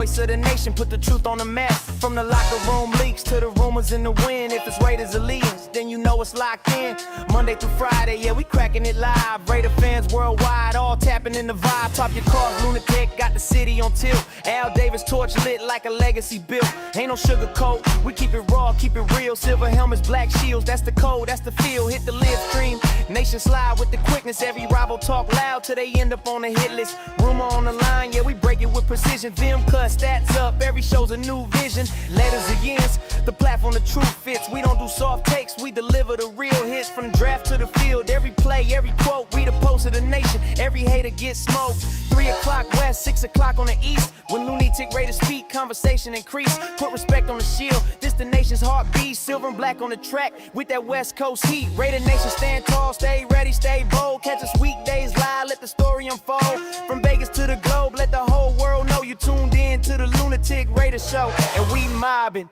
Voice of the nation, put the truth on the map. From the locker room leaks to the rumors in the wind. If it's Raiders allegiance, then you know it's locked in. Monday through Friday, yeah, we cracking it live. Raider fans worldwide, all tapping in the vibe. Top your cars, Lunatik, got the city on tilt. Al Davis torch lit like a legacy built. Ain't no sugarcoat, we keep it raw, keep it real. Silver helmets, black shields, that's the code, that's the feel. Hit the live stream, nation slide with the quickness. Every rival talk loud till they end up on the hit list. Rumor on the line, yeah, we break it with precision. Them cut stats up, every show's a new vision. Letters against the platform, the truth fits. We don't do soft takes, we deliver the real hits. From draft to the field, every play, every quote, we the pulse of the nation. Every hater gets smoked. 3 o'clock west, 6 o'clock on the east. When Lunatik Raiders speak, conversation increase. Put respect on the shield, this the nation's heartbeat. Silver and black on the track with that West Coast heat. Raider nation, stand tall, stay ready, stay bold. Catch us weekdays live, let the story unfold. From Vegas to the globe, let the whole world know you tuned in to the Lunatik Raiders show. And we mobbing.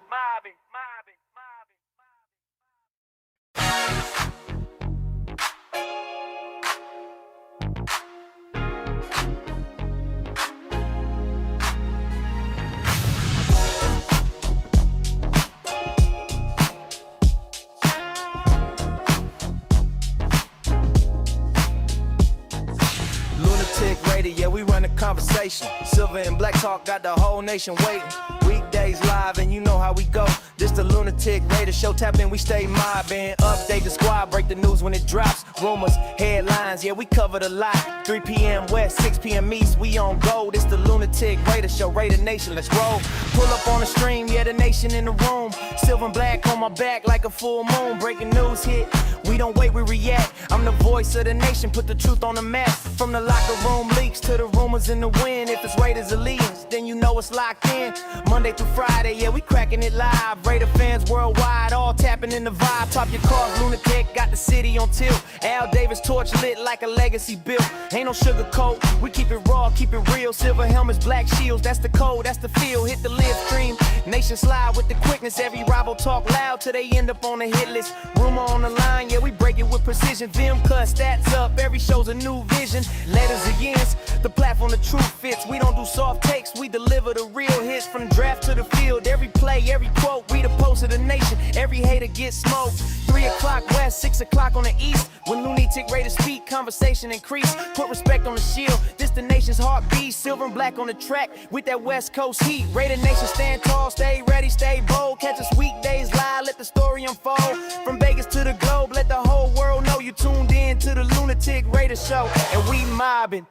Raider, yeah, we run the conversation. Silver and black talk got the whole nation waiting. Weekdays live and you know how we go. This the Lunatik Raider show, tap in, we stay mobbing. Update the squad, break the news when it drops. Rumors, headlines, yeah, we covered a lot. 3 p.m. west, 6 p.m. east, we on go. This the Lunatik Raider show, Raider Nation, let's roll. Pull up on the stream, yeah, the nation in the room. Silver and black on my back like a full moon. Breaking news hit, we don't wait, we react. I'm the voice of the nation, put the truth on the map. From the locker room leaks to the rumors in the wind. If it's Raiders allegiance, then you know it's locked in. Monday through Friday, yeah, we cracking it live. Raider fans worldwide, all tapping in the vibe. Top your cars, Lunatik, got the city on tilt. Al Davis torch lit like a legacy built. Ain't no sugarcoat, we keep it raw, keep it real. Silver helmets, black shields, that's the code, that's the feel. Hit the live stream, nation slide with the quickness. Every rival talk loud till they end up on the hit list. Rumor on the line, yeah, we break it with precision. Them cut stats up, every show's a new vision. Letters against the platform, the truth fits. We don't do soft takes, we deliver the real hits. From draft to the field, every play, every quote, we the pulse of the nation. Every hater gets smoked. 3 o'clock west, 6 o'clock on the east. When Lunatik Raiders speak, conversation increase. Put respect on the shield, this the nation's heartbeat. Silver and black on the track with that West Coast heat. Raider nation, stand tall, stay ready, stay bold. Catch us weekdays live, let the story unfold. From Vegas to the globe, let the whole world know you tuned in to the Lunatik Raiders show. And we mobbing.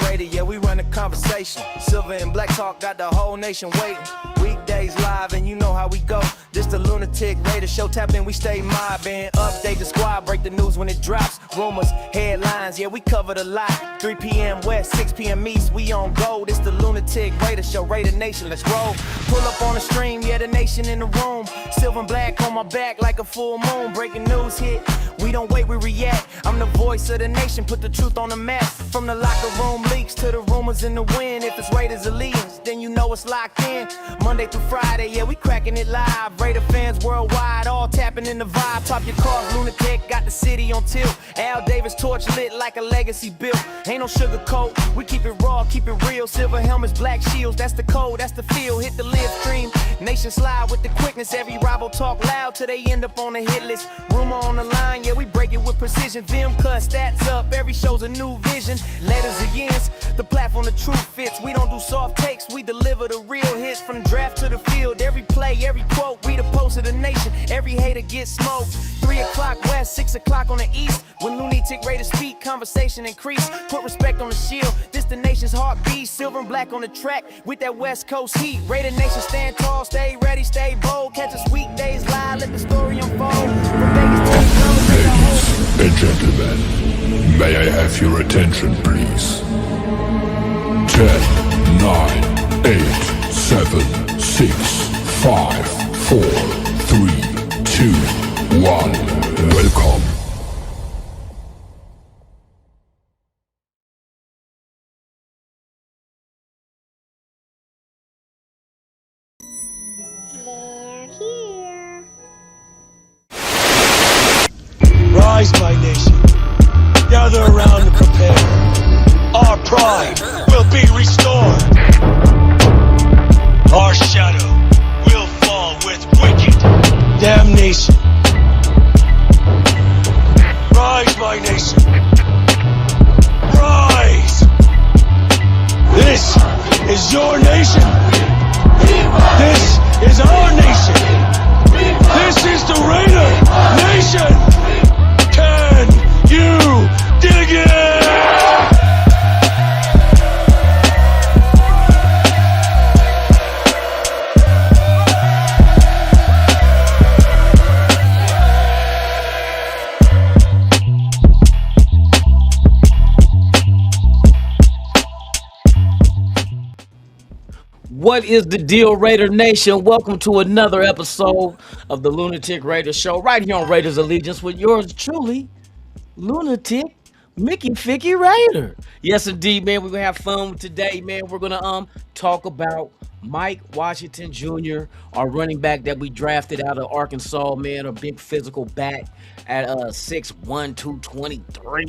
Raider, yeah, we run the conversation. Silver and black talk got the whole nation waiting. Weekdays live and you know how we go. This the Lunatik Raider show, tap in, we stay mobbing. Update the squad, break the news when it drops. Rumors, headlines, yeah, we covered a lot. 3 p.m. west, 6 p.m. east, we on go. This the Lunatik Raider show, Raider Nation, let's roll. Pull up on the stream, yeah, the nation in the room. Silver and black on my back like a full moon. Breaking news hit, we don't wait, we react. I'm the voice of the nation, put the truth on the map. From the locker room leaks to the rumors in the wind. If it's Raiders allegiance, then you know it's locked in. Monday through Friday, yeah, we cracking it live. Raider fans worldwide, all tapping in the vibe. Top your cars, Lunatik, got the city on tilt. Al Davis torch lit like a legacy built. Ain't no sugarcoat, we keep it raw, keep it real. Silver helmets, black shields, that's the code, that's the feel. Hit the live stream, nation slide with the quickness. Every rival talk loud till they end up on the hit list. Rumor on the line, yeah, we break it with precision. Them cut stats up, every show's a new vision. Letters against the platform, the truth fits. We don't do soft takes, we deliver the real hits. From draft to the field, every play, every quote, we the pulse of the nation. Every hater gets smoked. 3 o'clock west, 6 o'clock on the east. When Lunatik Raiders speak, conversation increase. Put respect on the shield, this the nation's heartbeat. Silver and black on the track with that West Coast heat. Raider nation, stand tall, stay ready, stay bold. Catch us weekdays live, let the story unfold. From Vegas to the globe, Ladies and gentlemen, may I have your attention, please? 10, 9, 8, 7, 6, 5, 4, 3, 2, 1. Welcome. They're here. Rise, my nation. Gather around and prepare. Our pride will be restored. Our shadow will fall with wicked damnation. Rise, my nation. Rise! This is your nation. This is our nation. This is the Raider Nation. Can you dig it? What is the deal, Raider Nation? Welcome to another episode of the Lunatic Raider Show, right here on Raiders Allegiance with yours truly, Lunatic Mickey Ficky Raider. Yes, indeed, man. We're gonna have fun today, man. We're gonna talk about Mike Washington Jr., our running back that we drafted out of Arkansas, man, a big physical back at 6'1", 223.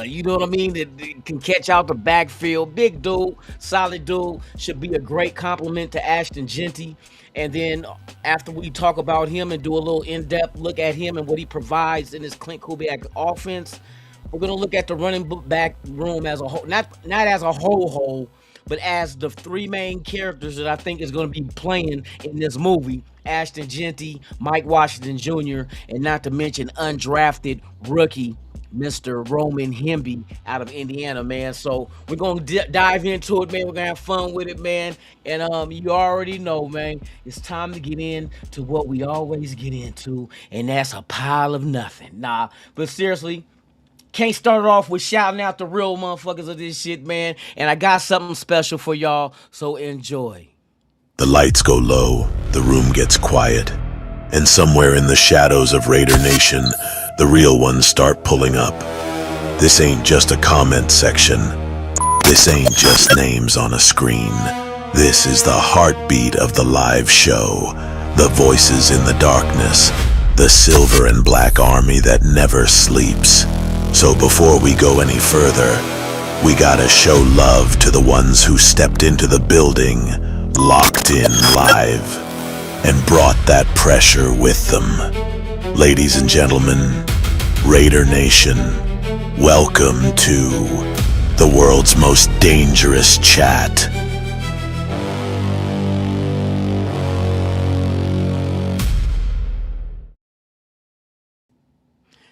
You know what I mean? That can catch out the backfield. Big dude, solid dude. Should be a great compliment to Ashton Genty. And then after we talk about him and do a little in-depth look at him and what he provides in this Clint Kubiak offense, we're gonna look at the running back room as a whole, not as a whole, but as the three main characters that I think is gonna be playing in this movie: Ashton Genty, Mike Washington Jr., and not to mention undrafted rookie Mr. Roman Hemby out of Indiana, man. So we're gonna dive into it, man. We're gonna have fun with it, man. And you already know, man, it's time to get into what we always get into, and that's a pile of nothing. Nah, but seriously, can't start it off with shouting out the real motherfuckers of this shit, man. And I got something special for y'all, so enjoy. The lights go low, the room gets quiet, and somewhere in the shadows of Raider Nation, the real ones start pulling up. This ain't just a comment section. This ain't just names on a screen. This is the heartbeat of the live show, the voices in the darkness, the silver and black army that never sleeps. So before we go any further, we gotta show love to the ones who stepped into the building, locked in live, and brought that pressure with them. Ladies and gentlemen, Raider Nation, welcome to the world's most dangerous chat.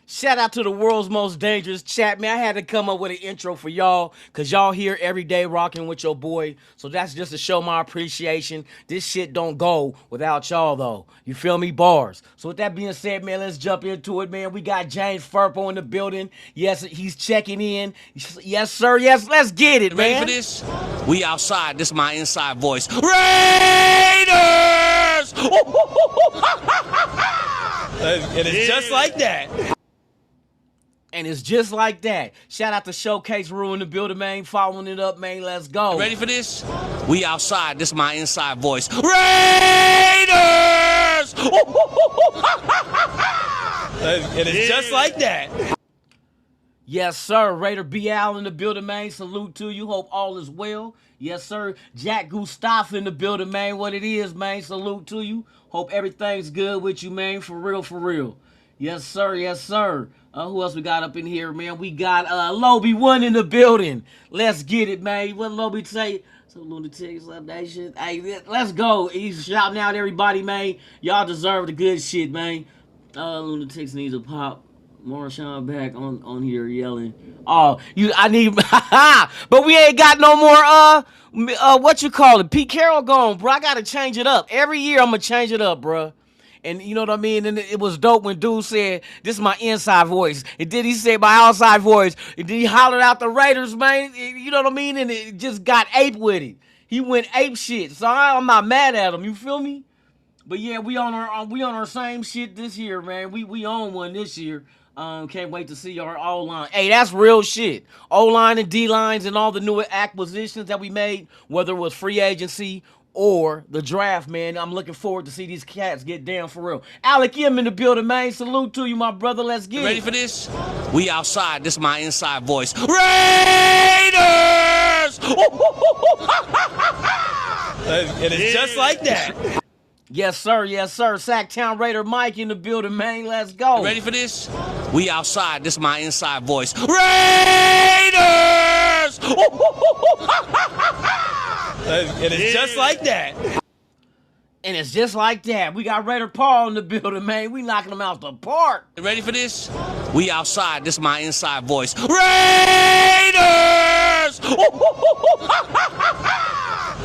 Shout out to the world's most dangerous chat, man. I had to come up with an intro for y'all, because y'all here every day rocking with your boy. So that's just to show my appreciation. This shit don't go without y'all, though. You feel me? Bars. So with that being said, man, let's jump into it, man. We got James Furpo in the building. Yes, he's checking in. Yes, sir. Yes, let's get it, man. Ready for this? We outside. This is my inside voice. Raiders! And it's just like that. And it's just like that. Shout out to Showcase Rule in the building, man. Following it up, man. Let's go. Ready for this? We outside. This is my inside voice. Raiders! And it's just like that. Yes, sir. Raider B. Al in the building, man. Salute to you. Hope all is well. Yes, sir. Jack Gustav in the building, man. What it is, man. Salute to you. Hope everything's good with you, man. For real, for real. Yes, sir. Yes, sir. Who else we got up in here, man? We got Lobie One in the building. Let's get it, man. What Lobie say? Some Lunatic, some that shit. Hey, let's go. He's shouting out everybody, man. Y'all deserve the good shit, man. Lunatics needs a pop. Marshawn back on here yelling. Oh, I need but we ain't got no more what you call it? Pete Carroll gone, bro. I gotta change it up. Every year I'm gonna change it up, bro. And you know what I mean? And it was dope when dude said, "This is my inside voice." And then he said my outside voice. And then he hollered out the Raiders, man. You know what I mean? And it just got ape with it. He went ape shit. So I'm not mad at him. You feel me? But yeah, we on our same shit this year, man. We own one this year. Can't wait to see our O line. Hey, that's real shit. O line and D lines and all the new acquisitions that we made, whether it was free agency or the draft, man. I'm looking forward to see these cats get down for real. Alec M in the building, man. Salute to you, my brother. Let's get Ready it. for this? We outside. This is my inside voice. Raiders! And it's just like that. Yes, sir. Yes, sir. Sacktown Raider Mike in the building, man. Let's go. Ready for this? We outside. This is my inside voice. Raiders! And it's just like that. And it's just like that. We got Raider Paul in the building, man. We knocking them out the park. Ready for this? We outside. This is my inside voice. Raiders!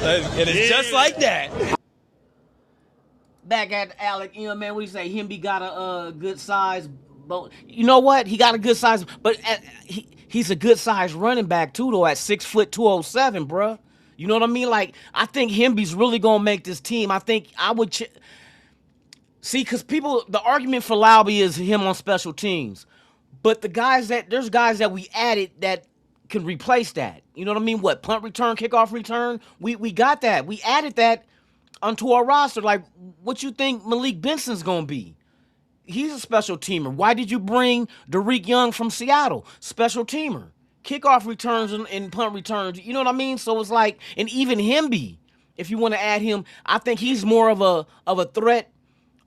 And it's just like that. Back at Alec M, man, we say Himby got a good size. But you know what? He got a good size, but he's a good size running back too, though. At 6 foot 207, bruh. You know what I mean? Like, I think Himby's really gonna make this team. I think I would see, because the argument for Lauby is him on special teams, but there's guys that we added that can replace that. You know what I mean? What, punt return, kickoff return? We got that. We added that onto our roster. Like, what you think Malik Benson's gonna be? He's a special teamer. Why did you bring Derek Young from Seattle? Special teamer. Kickoff returns and punt returns. You know what I mean? So it's like, and even Himby, if you want to add him, I think he's more of a threat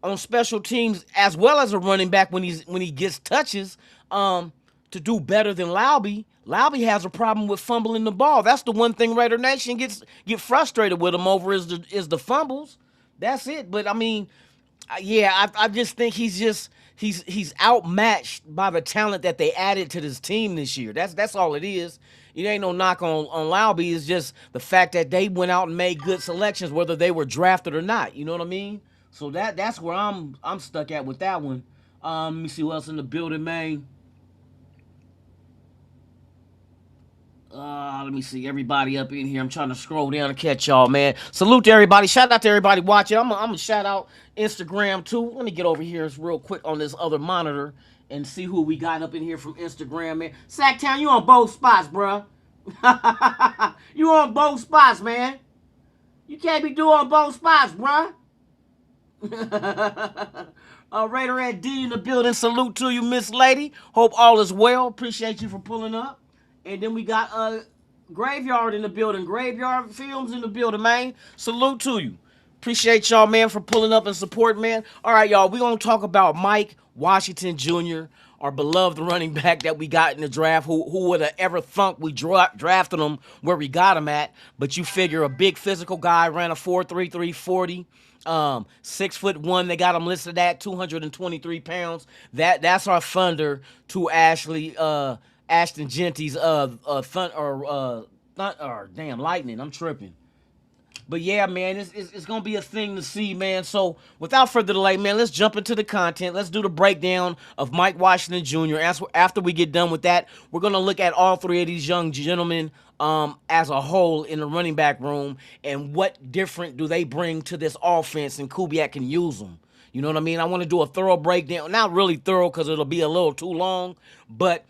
on special teams as well as a running back when he gets touches to do better than Lauby. Lauby has a problem with fumbling the ball. That's the one thing Raider Nation get frustrated with him over is the fumbles. That's it. But I mean, yeah, I just think he's outmatched by the talent that they added to this team this year. That's all it is. It ain't no knock on Lauby. It's just the fact that they went out and made good selections, whether they were drafted or not. You know what I mean? So that's where I'm stuck at with that one. Let me see who else in the building, man. Let me see everybody up in here. I'm trying to scroll down and catch y'all, man. Salute to everybody. Shout out to everybody watching. I'm gonna shout out Instagram too. Let me get over here real quick on this other monitor and see who we got up in here from Instagram, man. Sacktown, you on both spots, bruh. You on both spots, man. You can't be doing both spots, bruh. Raider at D in the building. Salute to you, Miss Lady. Hope all is well. Appreciate you for pulling up. And then we got Graveyard in the building. Graveyard Films in the building, man. Salute to you. Appreciate y'all, man, for pulling up and support, man. All right, y'all, we're going to talk about Mike Washington Jr., our beloved running back that we got in the draft. Who would have ever thunk we drafted him where we got him at? But you figure a big physical guy, ran a 4.33 40. 6'1", they got him listed at 223 pounds. That's our thunder to Ashton Genty's Lightning. I'm tripping. But yeah, man, it's gonna be a thing to see, man. So without further delay, man, let's jump into the content. Let's do the breakdown of Mike Washington Jr. After we get done with that, we're gonna look at all three of these young gentlemen as a whole in the running back room and what different do they bring to this offense, and Kubiak can use them. You know what I mean? I want to do a thorough breakdown. Not really thorough because it'll be a little too long, but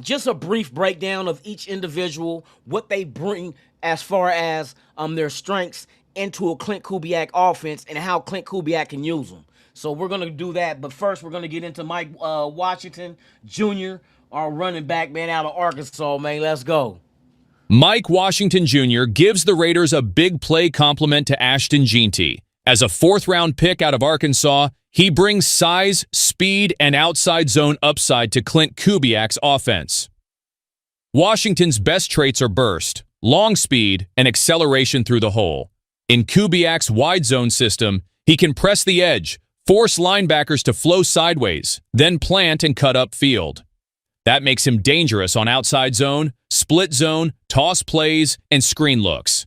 just a brief breakdown of each individual, what they bring as far as their strengths into a Clint Kubiak offense and how Clint Kubiak can use them. So we're going to do that. But first, we're going to get into Mike Washington Jr., our running back, man, out of Arkansas, man. Let's go. Mike Washington Jr. gives the Raiders a big play compliment to Ashton Genty. As a fourth-round pick out of Arkansas, he brings size, speed, and outside zone upside to Clint Kubiak's offense. Washington's best traits are burst, long speed, and acceleration through the hole. In Kubiak's wide zone system, he can press the edge, force linebackers to flow sideways, then plant and cut upfield. That makes him dangerous on outside zone, split zone, toss plays, and screen looks.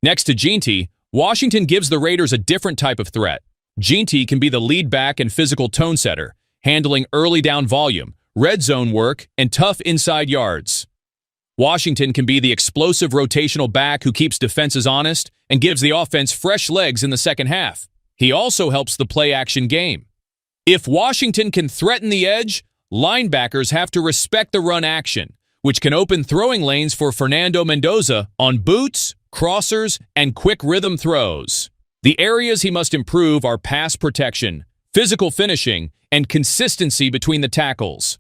Next to Genty, Washington gives the Raiders a different type of threat. Genty can be the lead back and physical tone setter, handling early down volume, red zone work, and tough inside yards. Washington can be the explosive rotational back who keeps defenses honest and gives the offense fresh legs in the second half. He also helps the play-action game. If Washington can threaten the edge, linebackers have to respect the run action, which can open throwing lanes for Fernando Mendoza on boots, crossers, and quick rhythm throws. The areas he must improve are pass protection, physical finishing, and consistency between the tackles.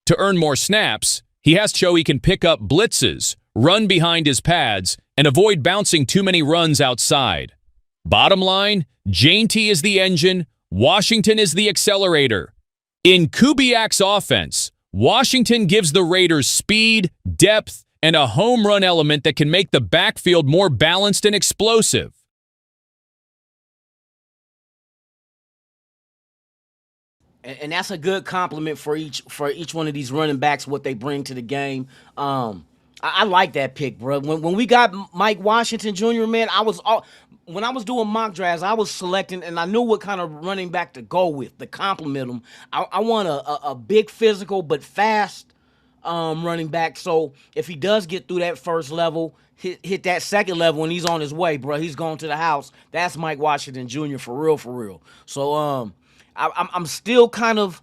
To earn more snaps, he has to show he can pick up blitzes, run behind his pads, and avoid bouncing too many runs outside. Bottom line, Jainty is the engine, Washington is the accelerator. In Kubiak's offense, Washington gives the Raiders speed, depth, and a home run element that can make the backfield more balanced and explosive. And that's a good compliment for each one of these running backs, what they bring to the game. I like that pick, bro. When we got Mike Washington Jr., man, when I was doing mock drafts, I was selecting, and I knew what kind of running back to go with to complement him. I want a big physical but fast running back. So if he does get through that first level, hit that second level, and he's on his way, bro. He's going to the house. That's Mike Washington Jr. for real, for real. So I'm still kind of.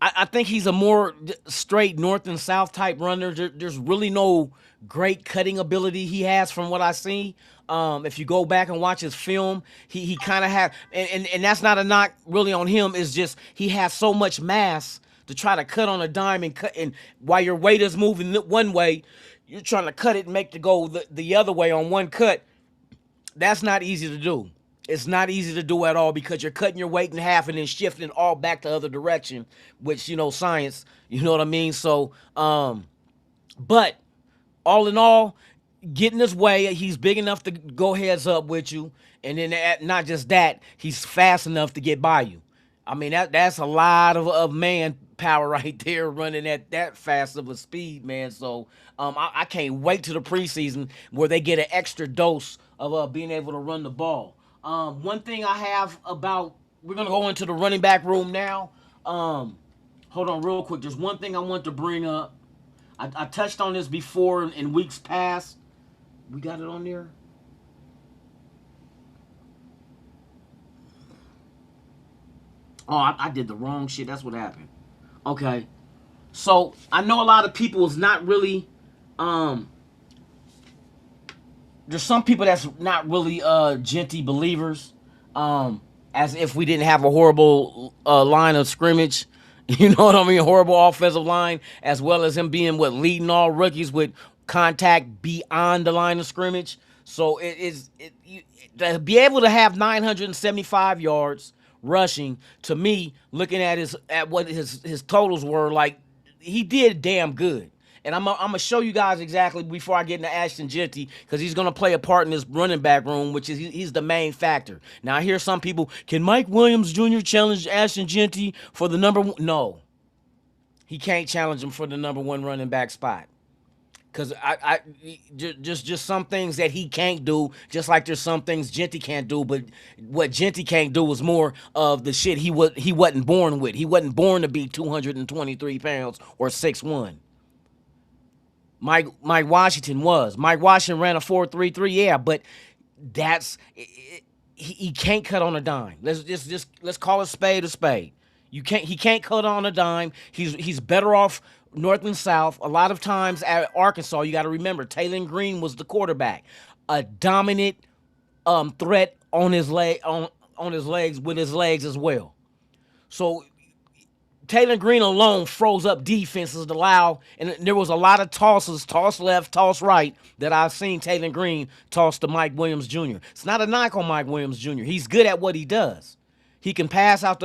I think he's a more straight north and south type runner. There's really no great cutting ability he has from what I see. If you go back and watch his film, he kind of had, and that's not a knock really on him. It's just he has so much mass to try to cut on a dime and cut. And while your weight is moving one way, you're trying to cut it and make it go the other way on one cut. That's not easy to do. It's not easy to do at all because you're cutting your weight in half and then shifting all back the other direction, which, science, you know what I mean? So, but all in all, getting his way, he's big enough to go heads up with you. And then not just that, he's fast enough to get by you. I mean, that's a lot of man power right there running at that fast of a speed, man. So I can't wait to the preseason where they get an extra dose of being able to run the ball. One thing I have about, we're going to go into the running back room now. Hold on real quick. There's one thing I want to bring up. I touched on this before in weeks past. We got it on there? Oh, I did the wrong shit. That's what happened. Okay. So, I know a lot of people is not really, there's some people that's not really Genty believers, as if we didn't have a horrible line of scrimmage, you know what I mean, horrible offensive line, as well as him being leading all rookies with contact beyond the line of scrimmage. So to be able to have 975 yards rushing, to me, looking at what his totals were, like, he did damn good. And I'm gonna show you guys exactly before I get into Ashton Genty, because he's gonna play a part in this running back room, which is he's the main factor. Now I hear some people, can Mike Williams Jr. challenge Ashton Genty for the number one? No, he can't challenge him for the number one running back spot. Because just some things that he can't do, just like there's some things Genty can't do, but what Genty can't do is more of the shit he wasn't born with. He wasn't born to be 223 pounds or 6'1". Mike Washington was. Mike Washington ran a 4.33, yeah, but he can't cut on a dime. Let's call it spade a spade. He can't cut on a dime. He's better off north and south. A lot of times at Arkansas, you got to remember, Taylor Green was the quarterback, a dominant threat on his legs with his legs as well. So Taylor Green alone froze up defenses to allow, and there was a lot of tosses, toss left, toss right, that I've seen Taylor Green toss to Mike Williams Jr. It's not a knock on Mike Williams Jr. He's good at what he does. He can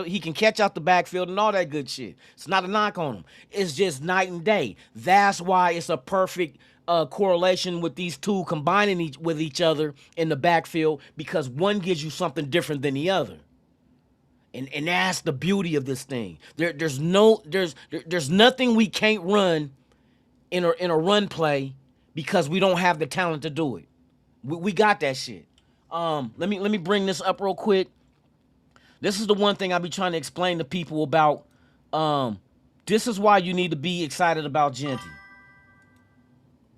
he can catch out the backfield and all that good shit. It's not a knock on him. It's just night and day. That's why it's a perfect correlation with these two combining with each other in the backfield, because one gives you something different than the other. And that's the beauty of this thing. There's nothing we can't run in a run play because we don't have the talent to do it. We got that shit. Let me bring this up real quick. This is the one thing I be trying to explain to people about. This is why you need to be excited about Genty.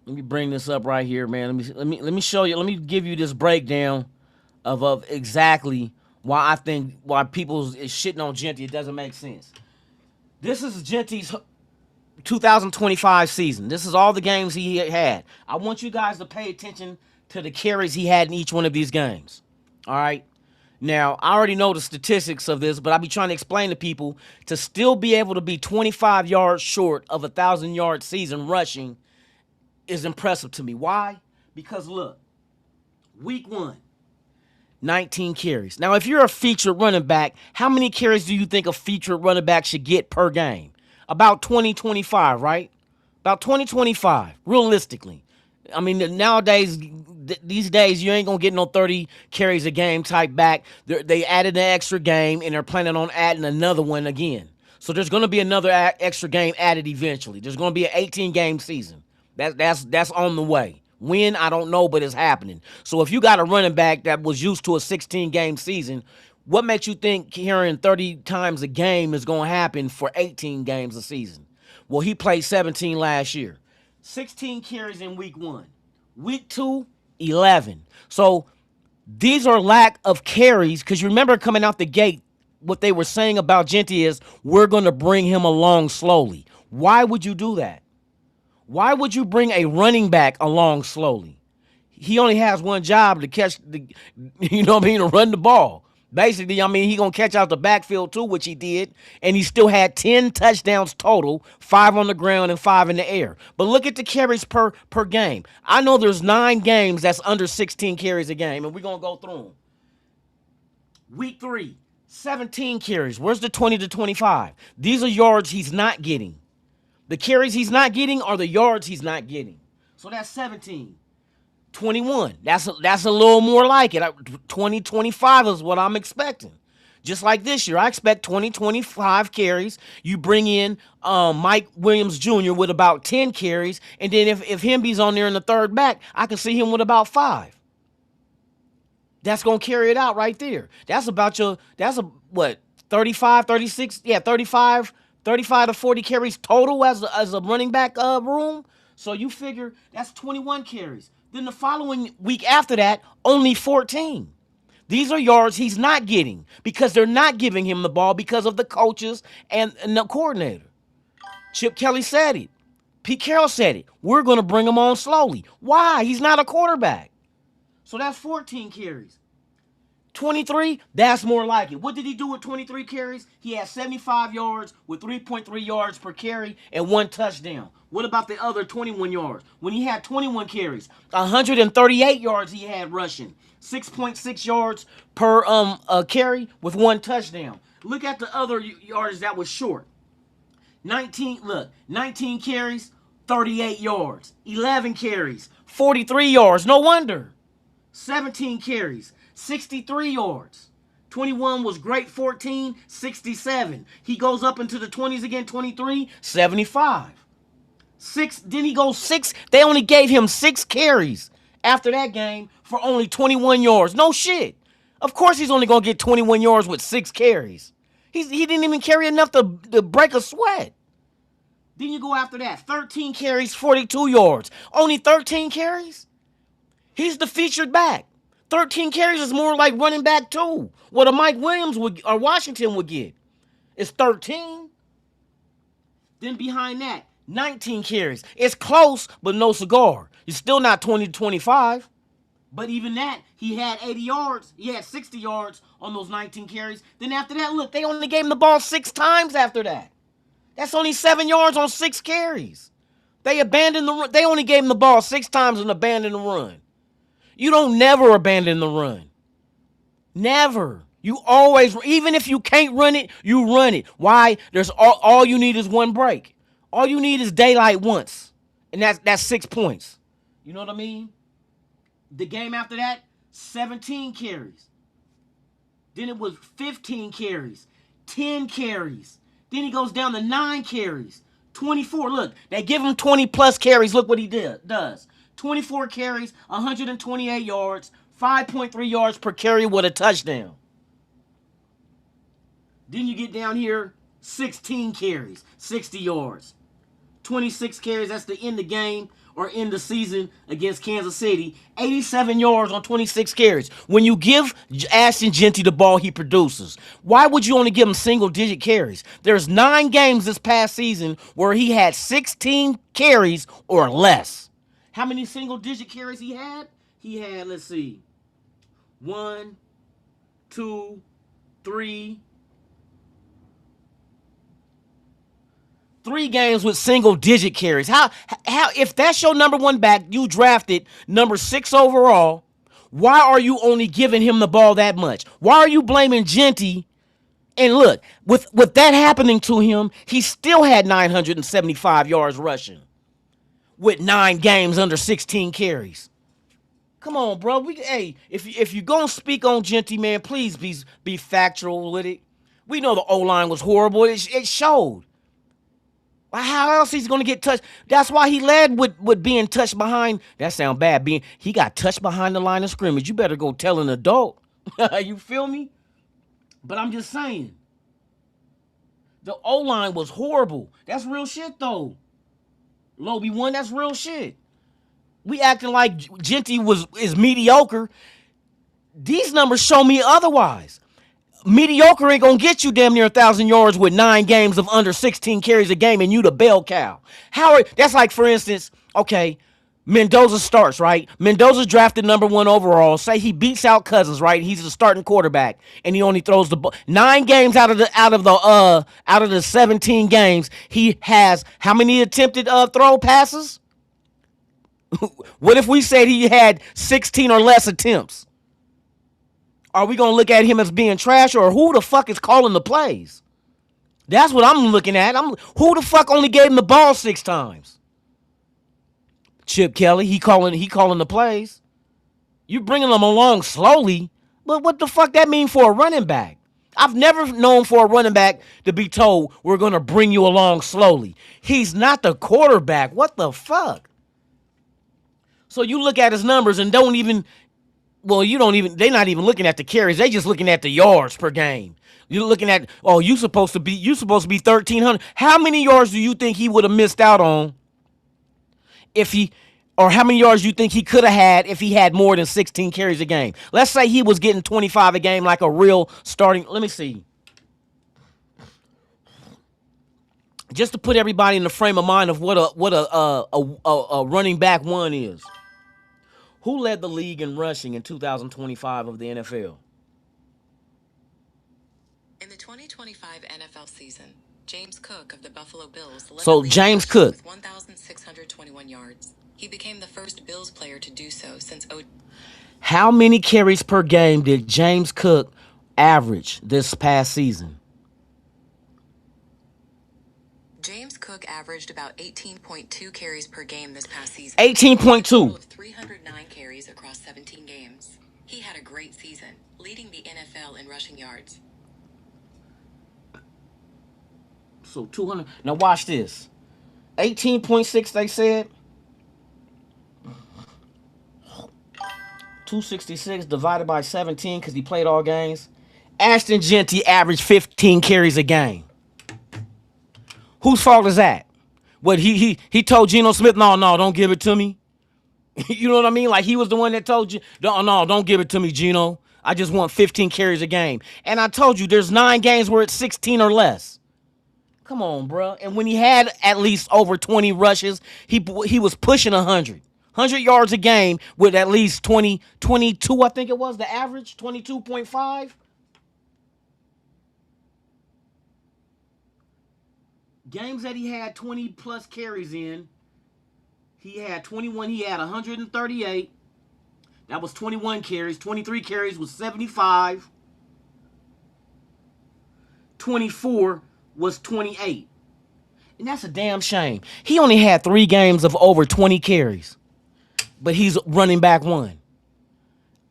Let me bring this up right here, man. Let me show you. Let me give you this breakdown of exactly why people is shitting on Genty. It doesn't make sense. This is Genty's 2025 season. This is all the games he had. I want you guys to pay attention to the carries he had in each one of these games. All right. Now, I already know the statistics of this, but I be trying to explain to people to still be able to be 25 yards short of a 1,000-yard season rushing is impressive to me. Why? Because look, week 1, 19 carries. Now, if you're a featured running back, how many carries do you think a featured running back should get per game? About 20, 25, right? About 20, 25, realistically. I mean, nowadays, these days, you ain't going to get no 30 carries a game type back. They added an extra game, and they're planning on adding another one again. So there's going to be another extra game added eventually. There's going to be an 18-game season. That's on the way. When, I don't know, but it's happening. So if you got a running back that was used to a 16-game season, what makes you think carrying 30 times a game is going to happen for 18 games a season? Well, he played 17 last year. 16 carries in week 1. Week 2, 11. So these are lack of carries, because you remember coming out the gate, what they were saying about Genty is, we're going to bring him along slowly. Why would you do that? Why would you bring a running back along slowly? He only has one job to catch the, to run the ball. Basically, he going to catch out the backfield too, which he did, and he still had 10 touchdowns total, 5 on the ground and 5 in the air. But look at the carries per game. I know there's 9 games that's under 16 carries a game, and we're going to go through them. Week 3, 17 carries. Where's the 20 to 25? These are yards he's not getting. The carries he's not getting are the yards he's not getting. So that's 17. 21. That's a little more like it. 20, 25 is what I'm expecting. Just like this year, I expect 20, 25 carries. You bring in Mike Williams Jr. with about 10 carries, and then if Hemby's on there in the third back, I can see him with about 5. That's going to carry it out right there. That's 35, 36? Yeah, 35 to 40 carries total as a running back room. So you figure that's 21 carries. Then the following week after that, only 14. These are yards he's not getting because they're not giving him the ball because of the coaches and the coordinator. Chip Kelly said it. Pete Carroll said it. We're going to bring him on slowly. Why? He's not a quarterback. So that's 14 carries. 23, that's more like it. What did he do with 23 carries? He had 75 yards with 3.3 yards per carry and 1 touchdown. What about the other 21 yards? When he had 21 carries, 138 yards he had rushing, 6.6 yards per carry with 1 touchdown. Look at the other yards that was short. 19 carries, 38 yards. 11 carries, 43 yards. No wonder. 17 carries, 63 yards. 21 was great, 14, 67. He goes up into the 20s again, 23, 75. 6, then he goes 6. They only gave him 6 carries after that game for only 21 yards. No shit. Of course he's only going to get 21 yards with 6 carries. He didn't even carry enough to break a sweat. Then you go after that, 13 carries, 42 yards. Only 13 carries? He's the featured back. 13 carries is more like running back 2. What a Mike Williams or Washington would get. It's 13. Then behind that, 19 carries. It's close, but no cigar. It's still not 20 to 25. But even that, he had 80 yards. He had 60 yards on those 19 carries. Then after that, look, they only gave him the ball 6 times after that. That's only 7 yards on 6 carries. They abandoned the run. They only gave him the ball 6 times and abandoned the run. You don't never abandon the run. Never. You always, even if you can't run it, you run it. Why? There's all you need is 1 break. All you need is daylight once. And that's 6 points. You know what I mean? The game after that, 17 carries. Then it was 15 carries, 10 carries. Then he goes down to 9 carries, 24. Look, they give him 20 plus carries. Look what he does. 24 carries, 128 yards, 5.3 yards per carry with a touchdown. Then you get down here, 16 carries, 60 yards. 26 carries, that's the end of the game, or end the season against Kansas City, 87 yards on 26 carries. When you give Ashton Jeanty the ball, he produces. Why would you only give him single-digit carries? There's 9 games this past season where he had 16 carries or less. How many single-digit carries he had? He had, let's see, 1, 2, 3 games with single digit carries. How if that's your number 1 back, you drafted number 6 overall, why are you only giving him the ball that much? Why are you blaming Jeanty? And look, with that happening to him, he still had 975 yards rushing with 9 games under 16 carries. Come on, bro. If you're gonna speak on Jeanty, man, please be factual with it. We know the O-line was horrible. It showed. How else he's gonna get touched? That's why he led with being touched behind. That sound bad. He got touched behind the line of scrimmage. You better go tell an adult. You feel me? But I'm just saying. The O-line was horrible. That's real shit though. Lobie one, that's real shit. We acting like Jeanty is mediocre. These numbers show me otherwise. Mediocre ain't gonna get you damn near 1,000 yards with 9 games of under 16 carries a game, and you the bell cow. That's like, for instance, okay, Mendoza starts, right? Mendoza's drafted number 1 overall. Say he beats out Cousins, right? He's the starting quarterback, and he only throws the ball 9 games out of the 17 games. He has how many attempted throw passes? What if we said he had 16 or less attempts? Are we going to look at him as being trash, or who the fuck is calling the plays? That's what I'm looking at. Who the fuck only gave him the ball 6 times? Chip Kelly, he calling the plays. You bringing them along slowly, but what the fuck that mean for a running back? I've never known for a running back to be told we're going to bring you along slowly. He's not the quarterback. What the fuck? So you look at his numbers and they're not even looking at the carries. They just looking at the yards per game. You're looking at, you supposed to be 1,300. How many yards do you think he would have missed out on or how many yards do you think he could have had if he had more than 16 carries a game? Let's say he was getting 25 a game like a real starting. Let me see. Just to put everybody in the frame of mind of what a running back 1 is. Who led the league in rushing in 2025 of the NFL? In the 2025 NFL season, James Cook of the Buffalo Bills led So the league James in Cook, with 1,621 yards. He became the first Bills player to do so since how many carries per game did James Cook average this past season? James Cook averaged about 18.2 carries per game this past season. 18.2. Of 309 carries across 17 games. He had a great season, leading the NFL in rushing yards. So 200. Now watch this. 18.6 they said. 266 divided by 17 because he played all games. Ashton Jeanty averaged 15 carries a game. Whose fault is that? What he told Geno Smith, no, don't give it to me. You know what I mean? Like he was the one that told you, no, don't give it to me, Geno. I just want 15 carries a game. And I told you, there's 9 games where it's 16 or less. Come on, bro. And when he had at least over 20 rushes, he was pushing 100 yards a game with at least 22, I think it was the average, 22.5. Games that he had 20 plus carries in, he had 21, he had 138. That was 21 carries. 23 carries was 75. 24 was 28. And that's a damn shame. He only had 3 games of over 20 carries. But he's running back 1.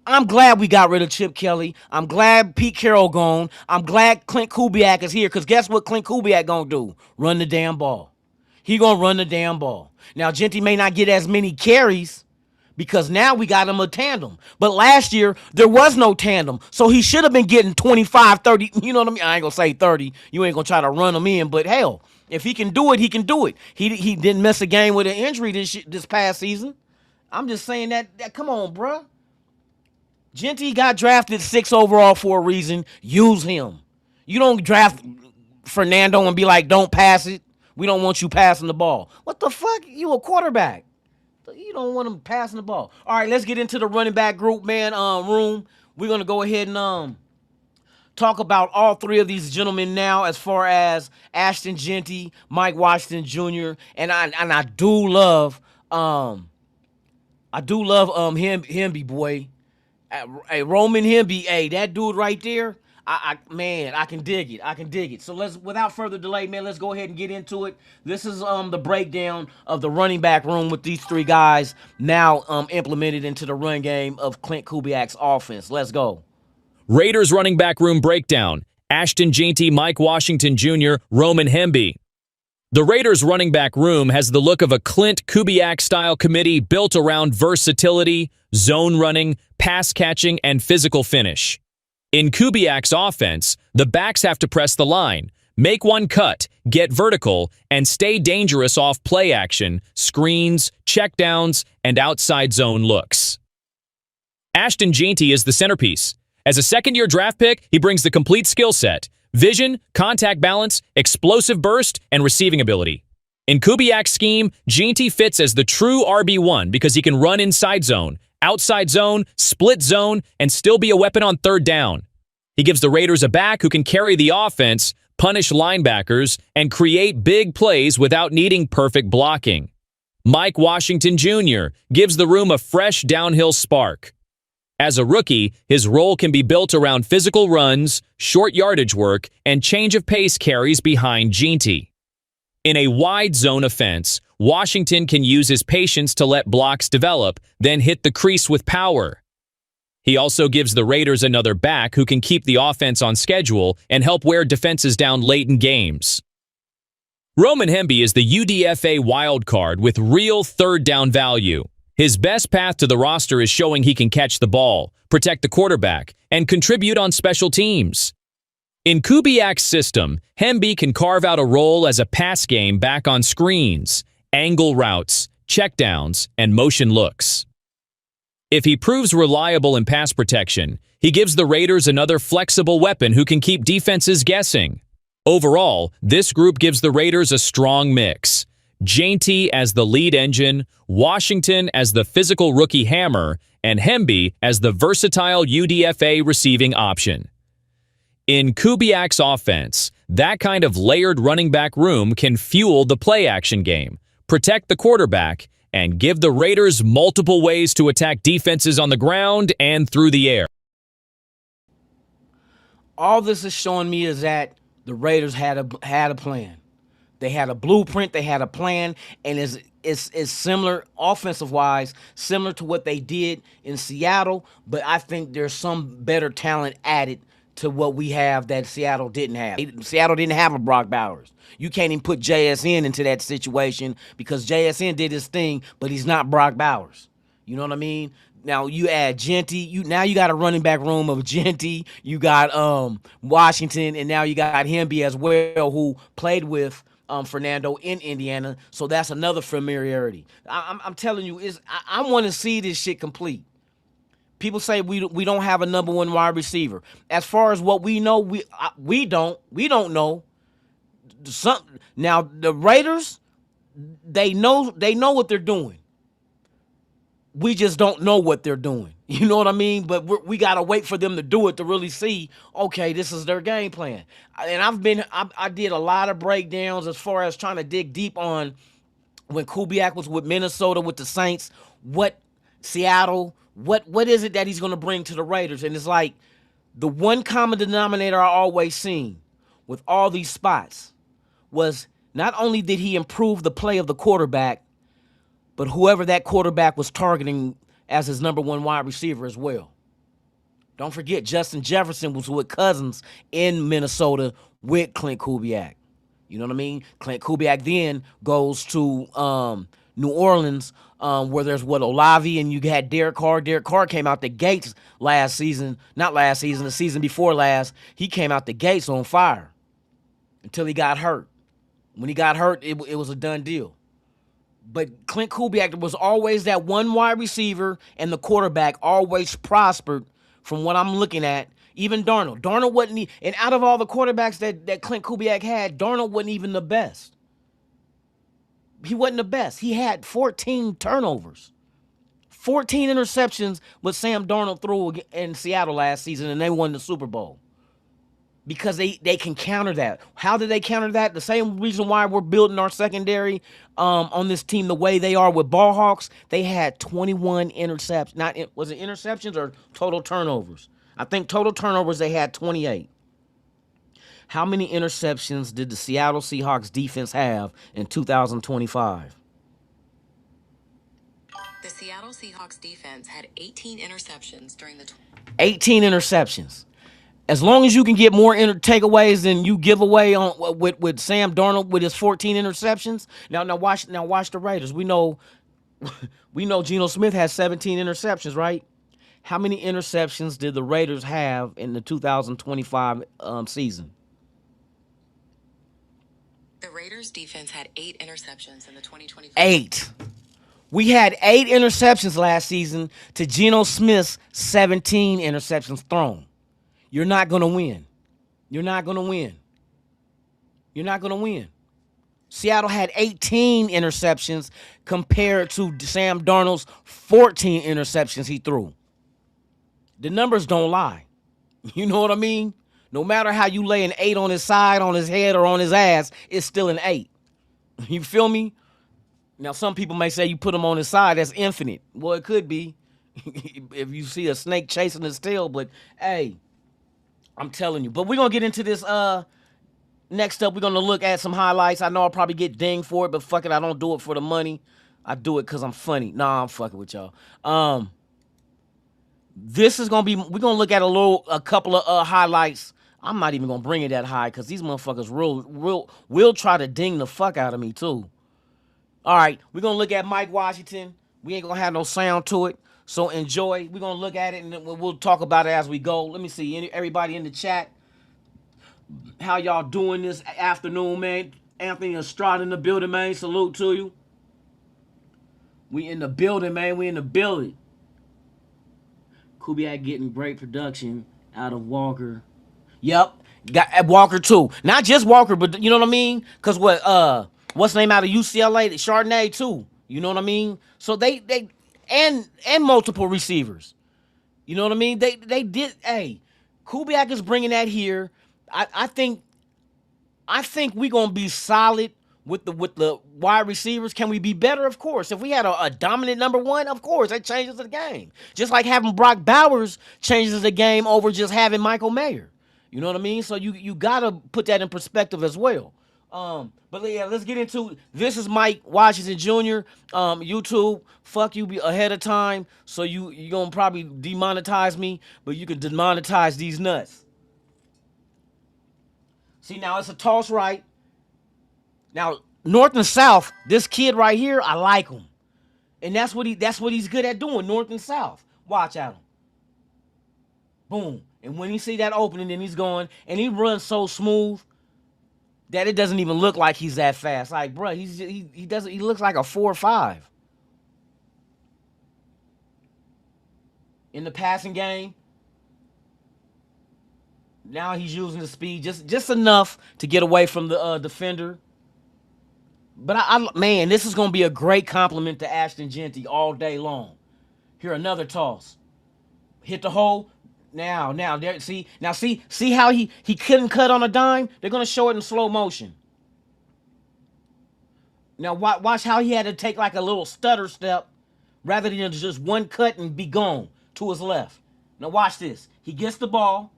I'm glad we got rid of Chip Kelly. I'm glad Pete Carroll gone. I'm glad Clint Kubiak is here, because guess what Clint Kubiak gonna do? Run the damn ball. He gonna run the damn ball. Now, Jeanty may not get as many carries because now we got him a tandem. But last year, there was no tandem. So he should have been getting 25, 30. You know what I mean? I ain't gonna say 30. You ain't gonna try to run him in. But hell, If he can do it, he can do it. He didn't miss a game with an injury this past season. I'm just saying that come on, bruh. Genty got drafted 6 overall for a reason. Use him. You don't draft Fernando and be like, don't pass it. We don't want you passing the ball. What the fuck? You a quarterback. You don't want him passing the ball. All right, let's get into the running back group, man. Room. We're gonna go ahead and talk about all 3 of these gentlemen now, as far as Ashton Genty, Mike Washington Jr., and I do love Hemby, boy. Hey, Roman Hemby, hey, that dude right there, man, I can dig it. So without further delay, man, let's go ahead and get into it. This is the breakdown of the running back room with these 3 guys now implemented into the run game of Clint Kubiak's offense. Let's go. Raiders running back room breakdown. Ashton Genty, Mike Washington Jr., Roman Hemby. The Raiders running back room has the look of a Clint Kubiak-style committee built around versatility, zone running, pass catching, and physical finish. In Kubiak's offense, the backs have to press the line, make one cut, get vertical, and stay dangerous off play action, screens, checkdowns, and outside zone looks. Ashton Genty is the centerpiece. As a second-year draft pick, he brings the complete skill set: vision, contact balance, explosive burst, and receiving ability. In Kubiak's scheme, Genty fits as the true RB1 because he can run inside zone, outside zone, split zone, and still be a weapon on third down. He gives the Raiders a back who can carry the offense, punish linebackers, and create big plays without needing perfect blocking. Mike Washington Jr. gives the room a fresh downhill spark. As a rookie, his role can be built around physical runs, short yardage work, and change of pace carries behind Genty. In a wide zone offense, Washington can use his patience to let blocks develop, then hit the crease with power. He also gives the Raiders another back who can keep the offense on schedule and help wear defenses down late in games. Roman Hemby is the UDFA wildcard with real third down value. His best path to the roster is showing he can catch the ball, protect the quarterback, and contribute on special teams. In Kubiak's system, Hemby can carve out a role as a pass game back on screens, angle routes, checkdowns, and motion looks. If he proves reliable in pass protection, he gives the Raiders another flexible weapon who can keep defenses guessing. Overall, this group gives the Raiders a strong mix: Genty as the lead engine, Washington as the physical rookie hammer, and Hemby as the versatile UDFA receiving option. In Kubiak's offense, that kind of layered running back room can fuel the play-action game, protect the quarterback, and give the Raiders multiple ways to attack defenses on the ground and through the air. All this is showing me is that the Raiders had a plan. They had a blueprint, they had a plan, and it's similar, offensive-wise, similar to what they did in Seattle, but I think there's some better talent added to what we have that Seattle didn't have. Seattle didn't have a Brock Bowers. You can't even put JSN into that situation because JSN did his thing, but he's not Brock Bowers. You know what I mean? Now you add Genty, now you got a running back room of Genty, you got Washington, and now you got Hemby as well, who played with Fernando in Indiana, so that's another familiarity. I'm telling you, I want to see this shit complete. People say we don't have a number 1 wide receiver. As far as what we know, we don't know. Now the Raiders, they know what they're doing. We just don't know what they're doing. You know what I mean? But we got to wait for them to do it to really see, okay, this is their game plan. And I did a lot of breakdowns as far as trying to dig deep on when Kubiak was with Minnesota, with the Saints, Seattle, what is it that he's going to bring to the Raiders? And it's like the one common denominator I always seen with all these spots was not only did he improve the play of the quarterback, but whoever that quarterback was targeting as his number 1 wide receiver as well. Don't forget, Justin Jefferson was with Cousins in Minnesota with Clint Kubiak. You know what I mean? Clint Kubiak then goes to New Orleans, where there's Olave, and you had Derek Carr. Derek Carr came out the gates the season before last. He came out the gates on fire until he got hurt. When he got hurt, it was a done deal. But Clint Kubiak was always that one wide receiver, and the quarterback always prospered from what I'm looking at. Even Darnold. Darnold wasn't, and out of all the quarterbacks that Clint Kubiak had, Darnold wasn't even the best. He wasn't the best. He had 14 turnovers. 14 interceptions what Sam Darnold threw in Seattle last season, and they won the Super Bowl. Because they can counter that. How did they counter that? The same reason why we're building our secondary on this team the way they are with ball hawks. They had 21 interceptions. Was it interceptions or total turnovers? I think total turnovers they had 28. How many interceptions did the Seattle Seahawks defense have in 2025? The Seattle Seahawks defense had 18 interceptions during the 18 interceptions. As long as you can get more takeaways than you give away on with Sam Darnold with his 14 interceptions. Now watch the Raiders. We know Geno Smith has 17 interceptions, right? How many interceptions did the Raiders have in the 2025 season? The Raiders defense had 8 interceptions in the 2025. 8. We had 8 interceptions last season to Geno Smith's 17 interceptions thrown. You're not going to win. You're not going to win. You're not going to win. Seattle had 18 interceptions compared to Sam Darnold's 14 interceptions he threw. The numbers don't lie. You know what I mean? No matter how you lay an 8 on his side, on his head, or on his ass, it's still an 8. You feel me? Now, some people may say you put him on his side, that's infinite. Well, it could be if you see a snake chasing his tail, but hey, I'm telling you. But we're going to get into this. Next up, we're going to look at some highlights. I know I'll probably get dinged for it, but fuck it, I don't do it for the money. I do it because I'm funny. Nah, I'm fucking with y'all. This is going to be, we're going to look at a couple of highlights. I'm not even going to bring it that high because these motherfuckers will try to ding the fuck out of me too. All right, we're going to look at Mike Washington. We ain't going to have no sound to it. So enjoy. We're going to look at it, and we'll talk about it as we go. Let me see. Everybody in the chat, how y'all doing this afternoon, man? Anthony Estrada in the building, man. Salute to you. We in the building, man. We in the building. Kubiak getting great production out of Walker. Yep. Got Walker, too. Not just Walker, but you know what I mean? Because what's the name out of UCLA? Chardonnay, too. You know what I mean? So they and multiple receivers. You know what I mean? They did. Hey, Kubiak is bringing that here. I think we're gonna be solid with the wide receivers. Can we be better? Of course. If we had a dominant number one, of course, that changes the game. Just like having Brock Bowers changes the game over just having Michael Mayer. You know what I mean? So you gotta put that in perspective as well. But yeah, let's get into this. Is Mike Washington Jr. YouTube, fuck you ahead of time. So you gonna probably demonetize me, but you can demonetize these nuts. See, now it's a toss right. Now, north and south, this kid right here, I like him. And that's what he's good at doing, north and south. Watch out him. Boom. And when he see that opening, then he's going, and he runs so smooth that it doesn't even look like he's that fast. Like, bro, he looks like a 4 or 5. In the passing game, now he's using the speed just enough to get away from the defender. But man, this is gonna be a great compliment to Ashton Jeanty all day long. Here, another toss. Hit the hole. Now, there. See how he couldn't cut on a dime. They're gonna show it in slow motion. Now watch how he had to take like a little stutter step, rather than just one cut and be gone to his left. Now watch this. He gets the ball.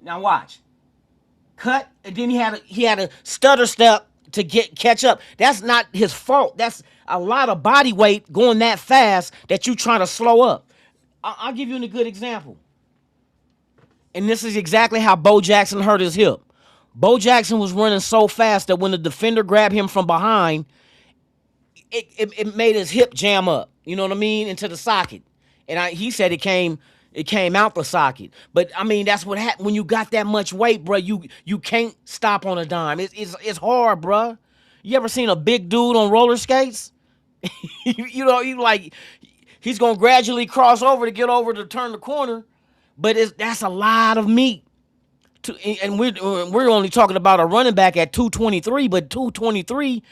Now watch. Cut, and then he had a stutter step to catch up. That's not his fault. That's a lot of body weight going that fast that you trying to slow up. I'll give you a good example. And this is exactly how Bo Jackson hurt his hip. Bo Jackson was running so fast that when the defender grabbed him from behind, it made his hip jam up. You know what I mean? Into the socket. And he said it came It came out the socket. But I mean, that's what happened when you got that much weight, bro. You can't stop on a dime. It's hard, bro. You ever seen a big dude on roller skates? You know, you like he's gonna gradually cross over to get over to turn the corner, but that's a lot of meat. And we're only talking about a running back at 223, but 223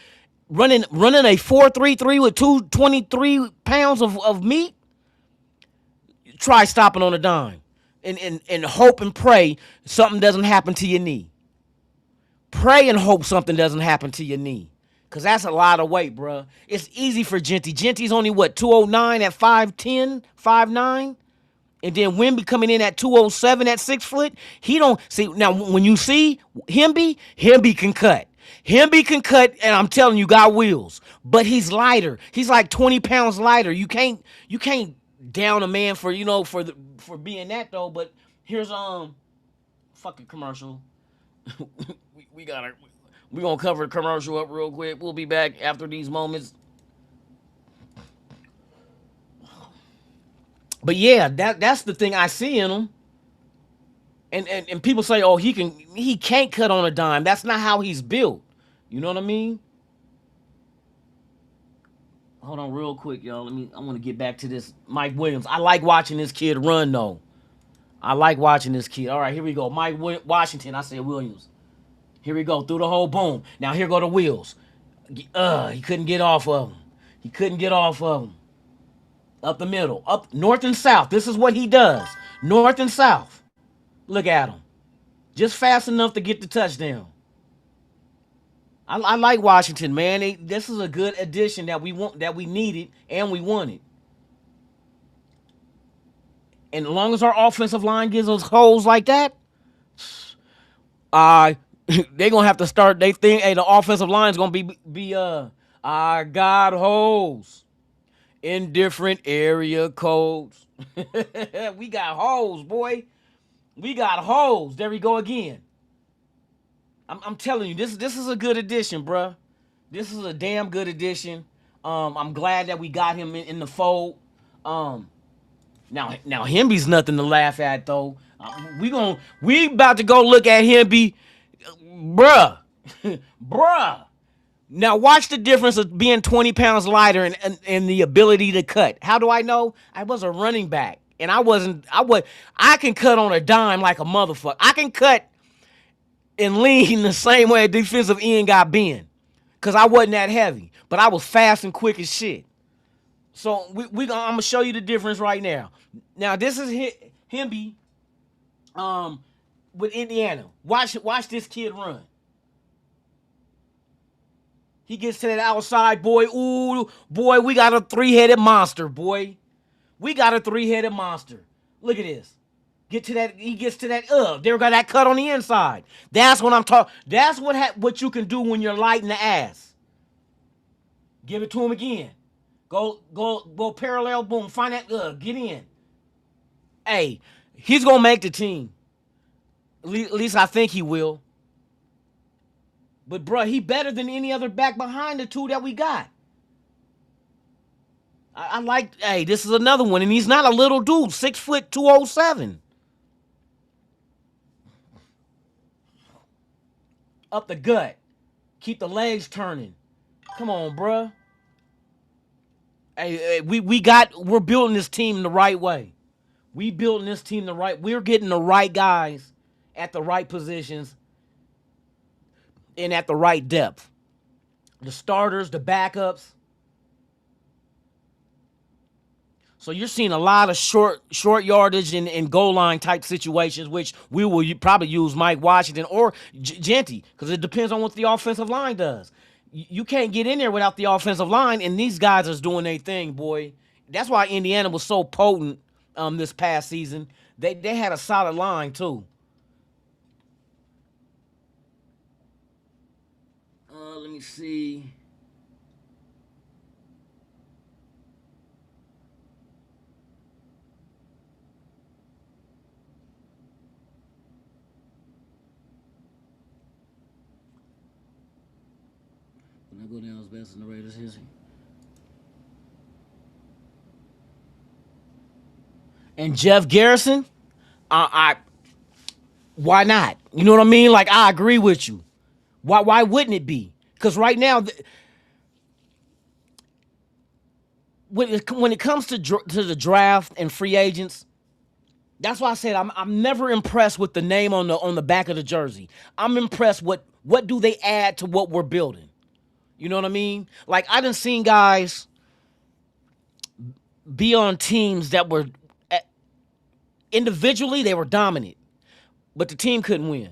running a 4.33 with 223 pounds of meat. Try stopping on a dime, and hope and pray something doesn't happen to your knee. Pray and hope something doesn't happen to your knee. Cause that's a lot of weight, bro. It's easy for Genty. Genty's only what, 209 at 5'10", 5'9"? And then Wimby coming in at 207 at 6 foot. He don't see now when you see Himby can cut. Himby can cut, and I'm telling you, got wheels. But he's lighter. He's like 20 pounds lighter. You can't down a man for for being that though. But here's fucking commercial. we gonna cover the commercial up real quick. We'll be back after these moments. But yeah, that's the thing I see in him. And people say, oh, he can't cut on a dime. That's not how he's built. You know what I mean? Hold on real quick, y'all. I want to get back to this Mike Williams. I like watching this kid run though. I like watching this kid. All right, here we go. Washington. I said Williams. Here we go. Through the hole. Boom. Now here go the wheels. He couldn't get off of him. Up the middle. Up north and south. This is what he does. North and south. Look at him. Just fast enough to get the touchdown. I like Washington, man. This is a good addition that we needed, and we wanted. And as long as our offensive line gives us holes like that, they're gonna have to start. They think, hey, the offensive line is gonna be I got holes in different area codes. We got holes, boy. We got holes. There we go again. I'm telling you, this is a good addition, bruh. This is a damn good addition. I'm glad that we got him in the fold. Now Himby's nothing to laugh at though. We about to go look at Himby, bruh, bruh. Now watch the difference of being 20 pounds lighter and the ability to cut. How do I know? I was a running back, and I can cut on a dime like a motherfucker. I can cut and lean the same way a defensive end got bent. Because I wasn't that heavy. But I was fast and quick as shit. So I'm going to show you the difference right now. Now, this is Himby with Indiana. Watch this kid run. He gets to that outside, boy. Ooh, boy, we got a three-headed monster, boy. We got a three-headed monster. Look at this. Get to that. He gets to that. There got that cut on the inside. That's what I'm talking. That's what you can do when you're light in the ass. Give it to him again. Go parallel. Boom. Find that. Get in. Hey, he's gonna make the team. At least I think he will. But bruh, he better than any other back behind the two that we got. I like. Hey, this is another one, and he's not a little dude. 6 foot 207. Up the gut. Keep the legs turning. Come on, bruh. Hey, we're building this team the right way. We're getting the right guys at the right positions and at the right depth. The starters, the backups. So you're seeing a lot of short yardage and goal line type situations, which we will probably use Mike Washington or Genty, because it depends on what the offensive line does. You can't get in there without the offensive line, and these guys are doing their thing, boy. That's why Indiana was so potent this past season. They had a solid line too. Let me see. When I go down as best in the Raiders history. And Jeff Garrison, I why not? You know what I mean? Like, I agree with you. Why wouldn't it be? Because right now, when it comes to the draft and free agents, that's why I said I'm never impressed with the name on the back of the jersey. I'm impressed what do they add to what we're building. You know what I mean? Like, I done seen guys be on teams that were individually they were dominant, but the team couldn't win.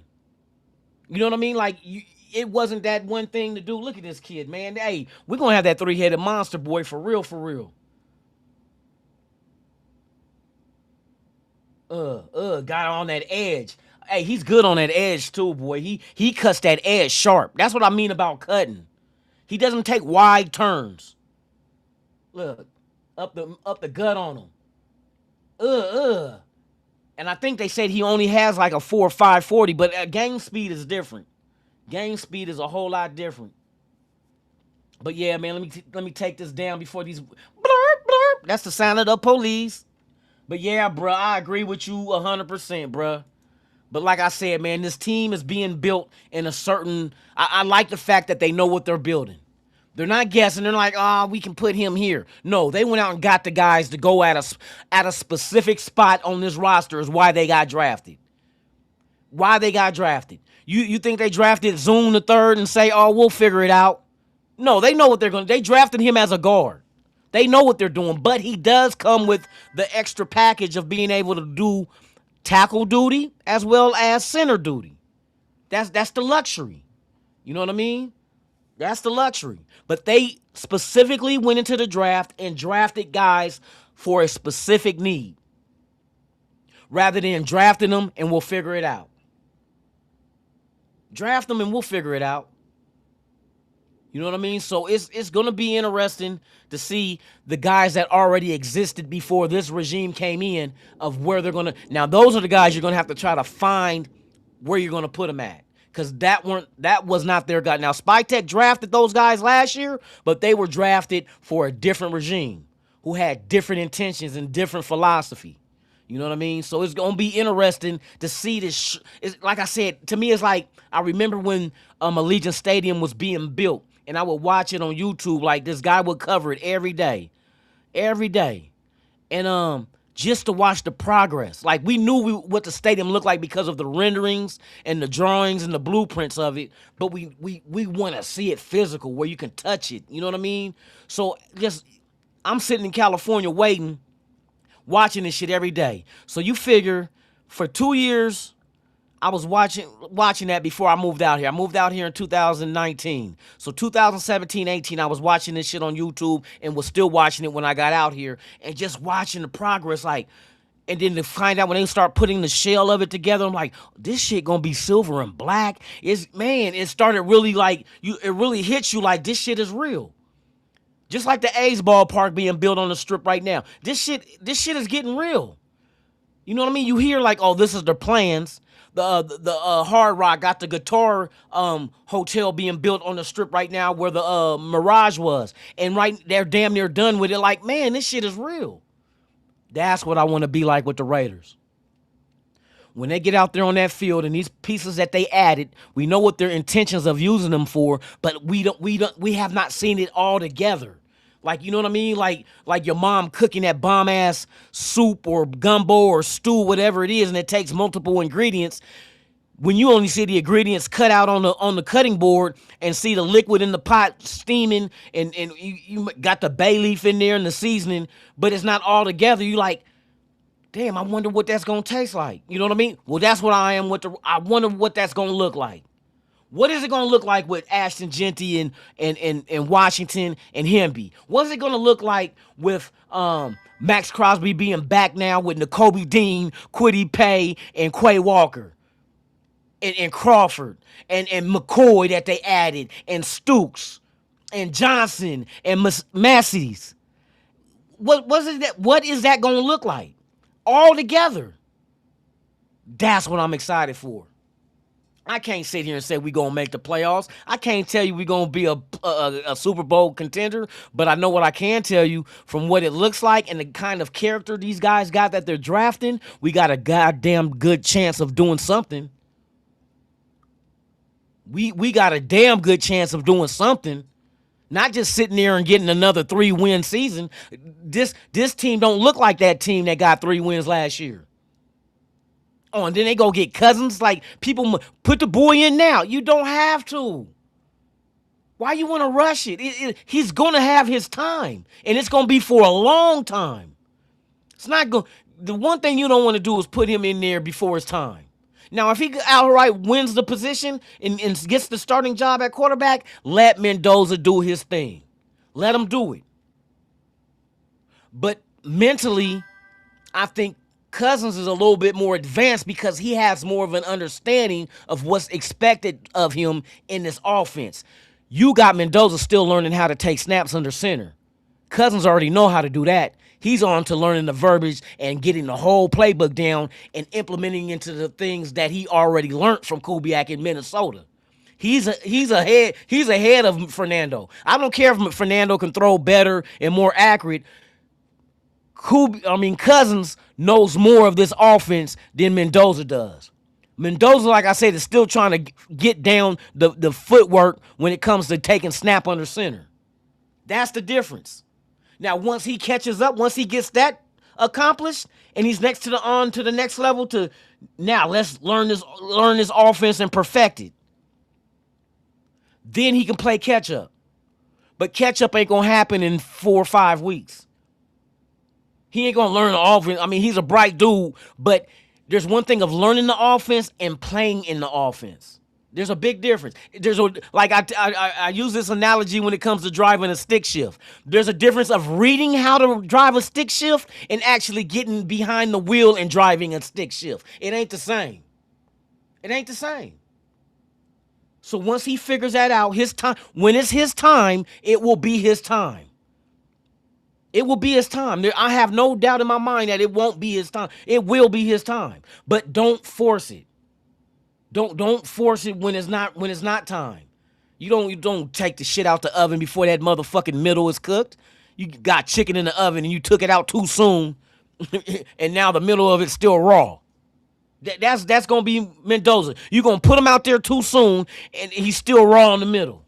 You know what I mean? Like, it wasn't that one thing to do. Look at this kid, man. Hey, we're gonna have that three-headed monster boy for real, for real. Got on that edge. Hey, he's good on that edge too, boy. He cuts that edge sharp. That's what I mean about cutting. He doesn't take wide turns. Look, up the gut on him. And I think they said he only has like a 4.540, but game speed is different. Game speed is a whole lot different. But yeah, man, let me take this down before these blurp blurp. That's the sound of the police. But yeah, bro, I agree with you 100%, bro. But like I said, man, this team is being built in a certain. I like the fact that they know what they're building. They're not guessing. They're like, we can put him here. No, they went out and got the guys to go at a specific spot on this roster is why they got drafted. Why they got drafted. You think they drafted Zoom the third and say, we'll figure it out? No, they know what they're going to. They drafted him as a guard. They know what they're doing, but he does come with the extra package of being able to do tackle duty as well as center duty. That's the luxury. You know what I mean? That's the luxury. But they specifically went into the draft and drafted guys for a specific need rather than drafting them and we'll figure it out. Draft them and we'll figure it out. You know what I mean? So it's going to be interesting to see the guys that already existed before this regime came in of where they're going to. Now, those are the guys you're going to have to try to find where you're going to put them at. Because that was not their guy. Now, Spytek drafted those guys last year, but they were drafted for a different regime who had different intentions and different philosophy. You know what I mean? So it's going to be interesting to see this. Like I said, to me, it's like I remember when Allegiant Stadium was being built, and I would watch it on YouTube. Like, this guy would cover it every day. And just to watch the progress. Like, we knew what the stadium looked like because of the renderings and the drawings and the blueprints of it, but we want to see it physical where you can touch it. You know what I mean? So I'm sitting in California watching this shit every day. So you figure for 2 years, I was watching that before I moved out here. I moved out here in 2019. So 2017, 18, I was watching this shit on YouTube and was still watching it when I got out here and just watching the progress, like, and then to find out when they start putting the shell of it together, I'm like, this shit gonna be silver and black. It started really like, it really hits you like this shit is real. Just like the A's ballpark being built on the strip right now. This shit is getting real. You know what I mean? You hear like, this is their plans. The Hard Rock got the guitar hotel being built on the strip right now where the Mirage was. And they're damn near done with it. Like, man, this shit is real. That's what I want to be like with the Raiders. When they get out there on that field and these pieces that they added, we know what their intentions of using them for, but we have not seen it all together. Like, you know what I mean? Like your mom cooking that bomb ass soup or gumbo or stew, whatever it is, and it takes multiple ingredients. When you only see the ingredients cut out on the cutting board and see the liquid in the pot steaming and you got the bay leaf in there and the seasoning, but it's not all together, you like, damn, I wonder what that's gonna taste like. You know what I mean? Well, that's what I am I wonder what that's gonna look like. What is it going to look like with Ashton Genty and Washington and Hemby? What's it going to look like with Max Crosby being back now with Nakobe Dean, Kwity Paye, and Quay Walker? And Crawford and McCoy that they added, and Stooks and Johnson and Massey's. What is that going to look like? All together. That's what I'm excited for. I can't sit here and say we're going to make the playoffs. I can't tell you we're going to be a Super Bowl contender, but I know what I can tell you from what it looks like and the kind of character these guys got that they're drafting, we got a goddamn good chance of doing something. We got a damn good chance of doing something. Not just sitting there and getting another 3-win season. This team don't look like that team that got 3 wins last year. Oh, and then they go get Cousins. Like, people put the boy in now. You don't have to. Why you want to rush it? He's going to have his time, and it's going to be for a long time. It's not going. The one thing you don't want to do is put him in there before his time. Now, if he outright wins the position and gets the starting job at quarterback, let Mendoza do his thing. Let him do it. But mentally, I think Cousins is a little bit more advanced because he has more of an understanding of what's expected of him in this offense. You got Mendoza still learning how to take snaps under center. Cousins already know how to do that. He's on to learning the verbiage and getting the whole playbook down and implementing into the things that he already learned from Kubiak in Minnesota. He's ahead of Fernando. I don't care if Fernando can throw better and more accurate. Cousins knows more of this offense than Mendoza does. Mendoza, like I said, is still trying to get down the footwork when it comes to taking snap under center. That's the difference. Now, once he catches up, once he gets that accomplished, and he's on to the next level, to now let's learn this offense and perfect it. Then he can play catch up. But catch up ain't gonna happen in 4 or 5 weeks. He ain't gonna learn the offense. I mean, he's a bright dude, but there's one thing of learning the offense and playing in the offense. There's a big difference. I use this analogy when it comes to driving a stick shift. There's a difference of reading how to drive a stick shift and actually getting behind the wheel and driving a stick shift. It ain't the same. It ain't the same. So once he figures that out, his time, when it's his time, it will be his time. It will be his time. I have no doubt in my mind that it won't be his time. It will be his time. But don't force it. Don't force it when it's not time. You don't take the shit out the oven before that motherfucking middle is cooked. You got chicken in the oven and you took it out too soon, and now the middle of it's still raw. That's gonna be Mendoza. You're gonna put him out there too soon and he's still raw in the middle.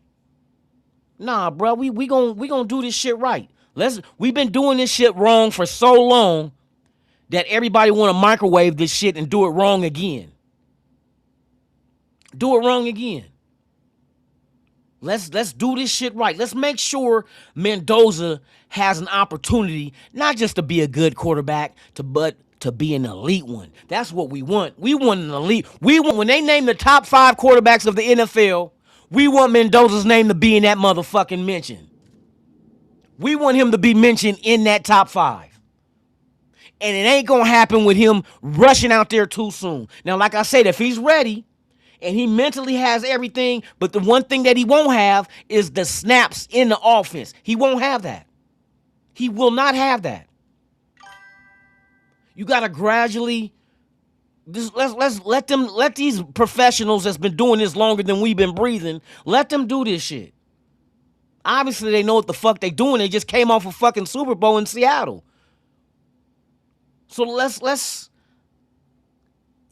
Nah, bro, we gonna do this shit right. We've been doing this shit wrong for so long that everybody want to microwave this shit and do it wrong again. Do it wrong again. Let's do this shit right. Let's make sure Mendoza has an opportunity not just to be a good quarterback, but to be an elite one. That's what we want. We want an elite. When they name the top 5 quarterbacks of the NFL, we want Mendoza's name to be in that motherfucking mention. We want him to be mentioned in that top 5. And it ain't going to happen with him rushing out there too soon. Now, like I said, if he's ready and he mentally has everything, but the one thing that he won't have is the snaps in the offense. He won't have that. He will not have that. You got to gradually let these professionals that's been doing this longer than we've been breathing, let them do this shit. Obviously, they know what the fuck they doing. They just came off a fucking Super Bowl in Seattle. So let's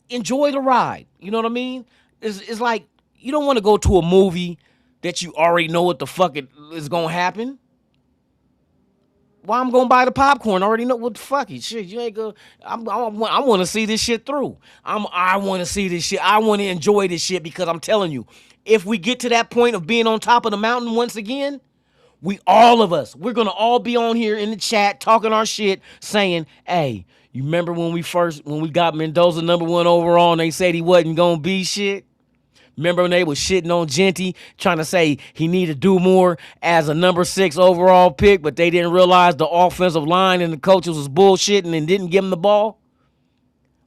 enjoy the ride. You know what I mean? It's like you don't want to go to a movie that you already know what the fuck is going to happen. Why I'm going to buy the popcorn? I already know what the fuck is. Shit, you ain't go. I want to see this shit through. I want to see this shit. I want to enjoy this shit because I'm telling you, if we get to that point of being on top of the mountain once again, we're going to all be on here in the chat talking our shit saying, hey, you remember when we got Mendoza number 1 overall and they said he wasn't going to be shit? Remember when they was shitting on Genty, trying to say he needed to do more as a number 6 overall pick, but they didn't realize the offensive line and the coaches was bullshitting and didn't give him the ball?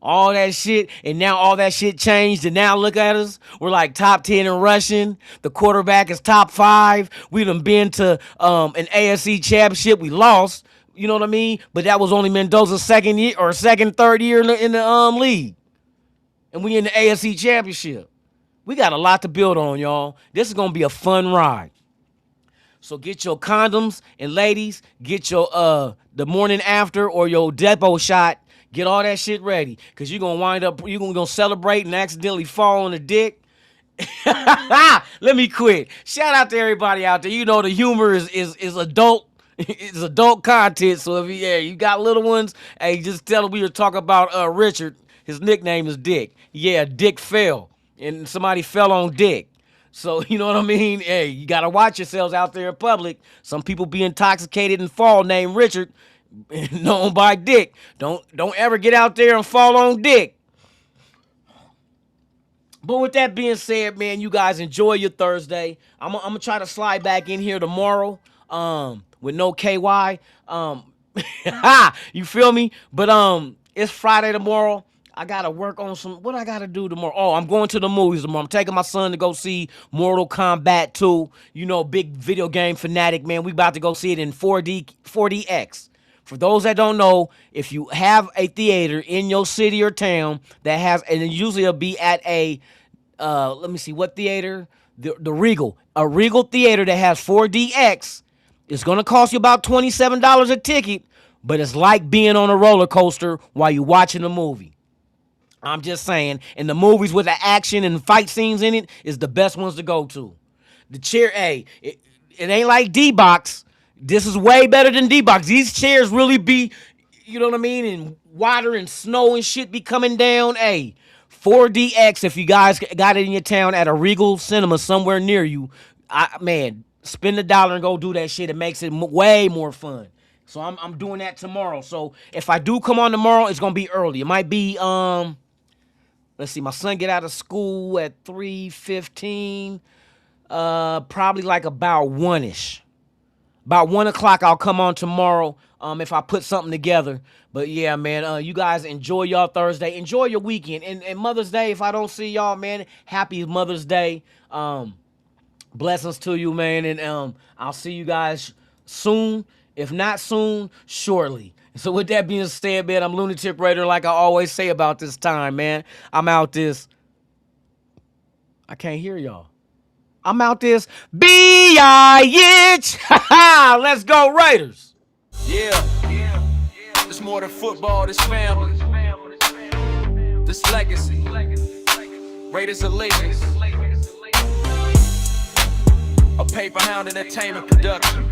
All that shit, and now all that shit changed, and now look at us. We're like top 10 in rushing. The quarterback is top 5. We done been to an AFC championship. We lost, you know what I mean? But that was only Mendoza's third year in the league. And we in the AFC championship. We got a lot to build on, y'all. This is gonna be a fun ride. So get your condoms, and ladies, get your the morning after or your depot shot. Get all that shit ready, cause you're gonna go celebrate and accidentally fall on the dick. Let me quit. Shout out to everybody out there. You know the humor is adult. It's adult content. So if you got little ones, hey, just tell them we were talking about Richard. His nickname is Dick. Yeah, Dick fell, and somebody fell on Dick. So you know what I mean? Hey, you gotta watch yourselves out there in public. Some people be intoxicated and fall named Richard, known by Dick. Don't ever get out there and fall on Dick. But with that being said, man, you guys enjoy your Thursday. I'm gonna try to slide back in here tomorrow, with no KY. You feel me? But it's Friday tomorrow. I gotta work on what I gotta do tomorrow. Oh, I'm going to the movies tomorrow. I'm taking my son to go see Mortal Kombat 2. You know, big video game fanatic, man. We about to go see it in 4DX. For those that don't know, if you have a theater in your city or town that has, and usually it'll be at a, let me see, what theater? The Regal. A Regal theater that has 4DX. It's going to cost you about $27 a ticket, but it's like being on a roller coaster while you're watching a movie. I'm just saying, and the movies with the action and fight scenes in it is the best ones to go to. The chair, it ain't like D-Box. This is way better than D-Box. These chairs really be, you know what I mean, and water and snow and shit be coming down. 4DX, if you guys got it in your town at a Regal Cinema somewhere near you, man, spend $1 and go do that shit. It makes it way more fun. So I'm doing that tomorrow. So if I do come on tomorrow, it's going to be early. It might be, let's see, my son get out of school at 3:15, probably like about 1-ish. About 1 o'clock, I'll come on tomorrow if I put something together. But yeah, man, you guys enjoy y'all Thursday. Enjoy your weekend. And Mother's Day, if I don't see y'all, man, happy Mother's Day. Blessings to you, man. And I'll see you guys soon. If not soon, shortly. So with that being said, man, I'm Lunatic Raider, like I always say about this time, man. I'm out this. I can't hear y'all. I'm out this B-I-H. Let's go, Raiders. Yeah. It's more than football, this family. This legacy. Raiders allegiance. A paper hound entertainment production.